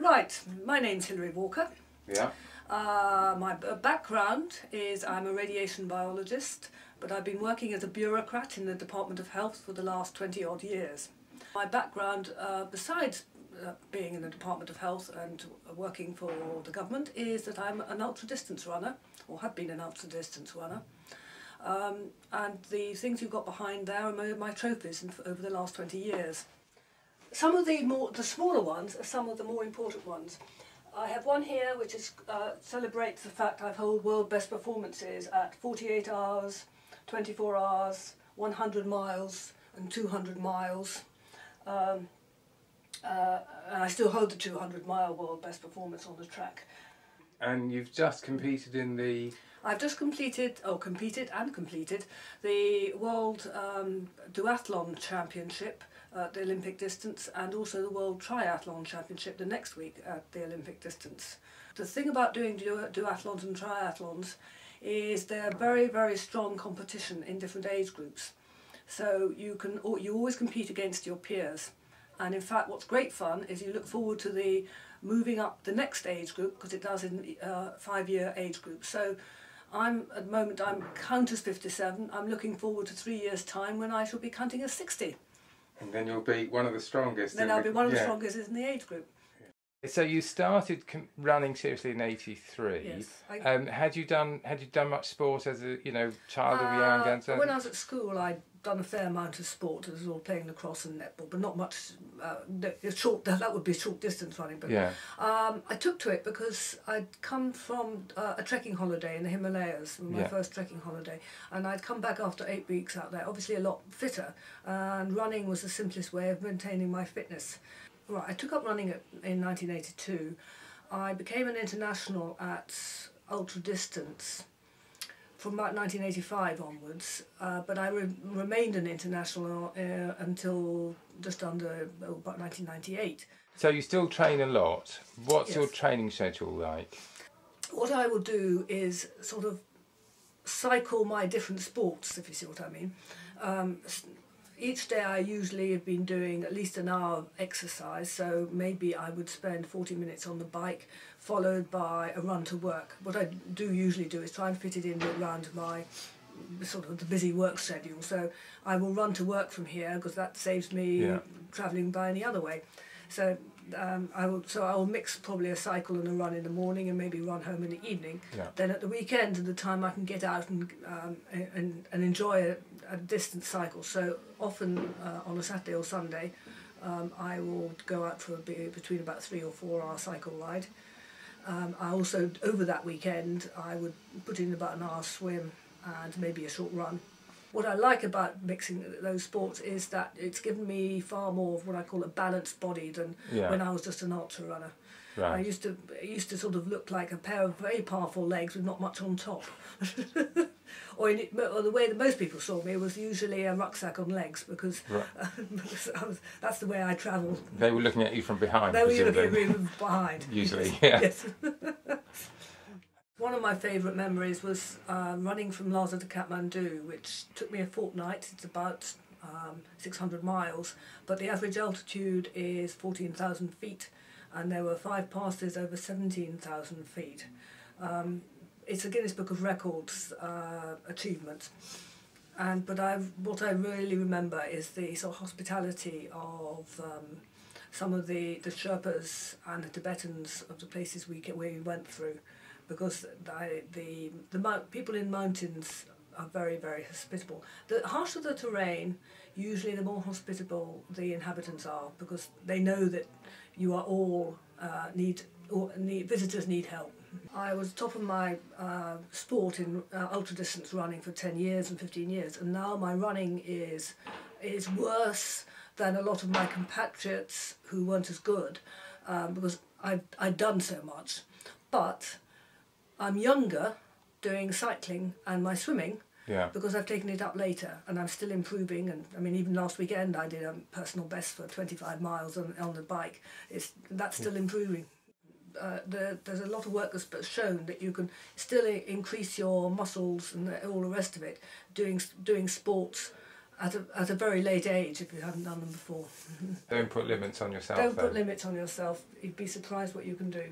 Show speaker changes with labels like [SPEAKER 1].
[SPEAKER 1] Right, my name's Hilary Walker.
[SPEAKER 2] Yeah.
[SPEAKER 1] My background is I'm a radiation biologist, but I've been working as a bureaucrat in the Department of Health for the last 20 odd years. My background, besides being in the Department of Health and working for the government, is that I'm an ultra-distance runner, or have been an ultra-distance runner. And the things you've got behind there are my trophies over the last 20 years. Some of the smaller ones are some of the more important ones. I have one here which is, celebrates the fact I've held world best performances at 48 hours, 24 hours, 100 miles and 200 miles. And I still hold the 200-mile world best performance on the track.
[SPEAKER 2] And you've just competed in the...
[SPEAKER 1] I've just completed the World Duathlon Championship at the Olympic distance, and also the World Triathlon Championship the next week at the Olympic distance. The thing about doing duathlons and triathlons is they're very, very strong competition in different age groups. So you always compete against your peers. And in fact, what's great fun is you look forward to the moving up the next age group, because it does in 5-year age groups. So at the moment I'm count as 57. I'm looking forward to 3 years' time when I shall be counting as 60.
[SPEAKER 2] And then you'll be one of the strongest.
[SPEAKER 1] Then I'll be one of the strongest in the age group.
[SPEAKER 2] So you started running seriously in '83.
[SPEAKER 1] Yes.
[SPEAKER 2] Had you done much sport as a child or young dancer?
[SPEAKER 1] When I was at school, I'd done a fair amount of sport. It was all playing lacrosse and netball, but not much. That would be short distance running. But
[SPEAKER 2] yeah.
[SPEAKER 1] I took to it because I'd come from a trekking holiday in the Himalayas, my first trekking holiday, and I'd come back after 8 weeks out there, obviously a lot fitter, and running was the simplest way of maintaining my fitness. Right, I took up running in 1982. I became an international at ultra distance from about 1985 onwards, but I remained an international until just under about 1998.
[SPEAKER 2] So you still train a lot. What's
[SPEAKER 1] Yes.
[SPEAKER 2] your training schedule like?
[SPEAKER 1] What I will do is sort of cycle my different sports, if you see what I mean. Each day I usually have been doing at least an hour of exercise, so maybe I would spend 40 minutes on the bike, followed by a run to work. What I do usually do is try and fit it in around my sort of the busy work schedule. So I will run to work from here because that saves me travelling by any other way. So I will mix probably a cycle and a run in the morning and maybe run home in the evening. Yeah. Then at the weekend, at the time I can get out and enjoy a distance cycle. So often on a Saturday or Sunday, I will go out for between about 3 or 4 hour cycle ride. I also, over that weekend, I would put in about an hour swim and maybe a short run. What I like about mixing those sports is that it's given me far more of what I call a balanced body than when I was just an ultra runner. Right. I used to sort of look like a pair of very powerful legs with not much on top. or the way that most people saw me was usually a rucksack on legs, because that's the way I travelled.
[SPEAKER 2] They were looking at you from behind.
[SPEAKER 1] They were looking at me from behind.
[SPEAKER 2] Usually, yeah.
[SPEAKER 1] Yes. One of my favourite memories was running from Lhasa to Kathmandu, which took me a fortnight. It's about 600 miles, but the average altitude is 14,000 feet, and there were 5 passes over 17,000 feet. It's a Guinness Book of Records achievement. But what I really remember is the sort of hospitality of some of the Sherpas and the Tibetans of the places we went through. Because the people in mountains are very, very hospitable. The harsher the terrain, usually the more hospitable the inhabitants are, because they know that you are all visitors need help. I was top of my sport in ultra distance running for 10 years and 15 years, and now my running is worse than a lot of my compatriots who weren't as good, because I'd done so much, but I'm younger doing cycling and my swimming because I've taken it up later, and I'm still improving. And I mean, even last weekend I did a personal best for 25 miles on the bike. That's still improving. There's a lot of work that's shown that you can still increase your muscles and all the rest of it doing sports at a very late age if you haven't done them before.
[SPEAKER 2] Don't put limits on yourself.
[SPEAKER 1] Don't put limits on yourself. You'd be surprised what you can do.